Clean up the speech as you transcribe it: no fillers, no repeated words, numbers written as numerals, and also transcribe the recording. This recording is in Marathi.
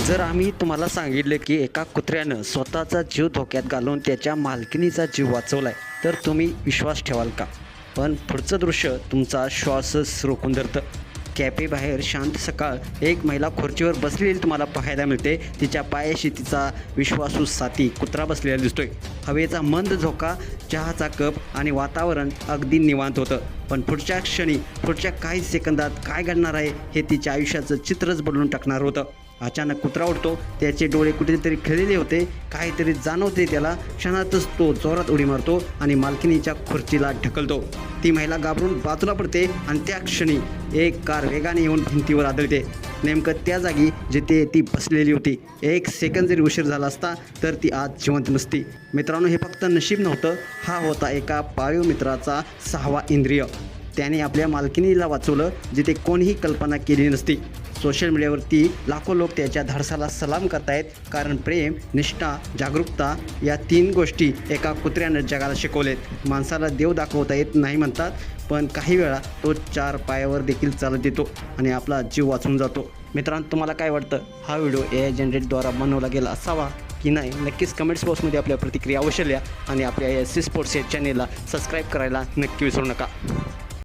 जर आम्ही तुम्हाला सांगितलं की एका कुत्र्यानं स्वतःचा जीव धोक्यात घालून त्याच्या मालकिनीचा जीव वाचवलाय तर तुम्ही विश्वास ठेवाल का? पण पुढचं दृश्य तुमचा श्वासच रोखून धरतं. कॅफेबाहेर शांत सकाळ. एक महिला खुर्चीवर बसलेली तुम्हाला पाहायला मिळते. तिच्या पायाशी तिचा विश्वासू साथी कुत्रा बसलेला दिसतोय. हवेचा मंद झोका, चहाचा कप आणि वातावरण अगदी निवांत होतं. पण पुढच्या काही सेकंदात काय घडणार आहे हे तिच्या आयुष्याचं चित्रच बदलून टाकणार होतं. अचानक कुत्रा उडतो. त्याचे डोळे कुठेतरी खिळलेले होते. काहीतरी जाणवते त्याला. क्षणातच तो जोरात उडी मारतो आणि मालकिनीच्या खुर्चीला ढकलतो. ती महिला घाबरून बाजूला पडते आणि त्या क्षणी एक कार वेगाने येऊन भिंतीवर आदळते. नेमकं त्या जागी जिथे ती बसलेली होती. एक सेकंद जरी उशीर झाला असता तर ती आज जिवंत नसती. मित्रांनो, हे फक्त नशीब नव्हतं, हा होता एका पाळीव मित्राचा 6वा इंद्रिय. त्याने आपल्या मालकिनीला वाचवलं जिथे कोणीही कल्पना केली नसती. सोशल मीडियावरती लाखो लोक त्याच्या धाडसाला सलाम करतायत, कारण प्रेम, निष्ठा, जागरूकता या 3 गोष्टी एका कुत्र्यानं जगाला शिकवलेत. माणसाला देव दाखवता येत नाही म्हणतात, पण काही वेळा तो 4 पायावर देखील चालत येतो आणि आपला जीव वाचून जातो. मित्रांनो, तुम्हाला काय वाटतं? हा व्हिडिओ AI जनरेटद्वारा बनवला गेला असावा की नाही? नक्कीच कमेंट्स बॉक्समध्ये आपल्या प्रतिक्रिया अवश्य लिहा आणि आपल्या SC स्पोर्ट्स या चॅनेलला सबस्क्राईब करायला नक्की विसरू नका.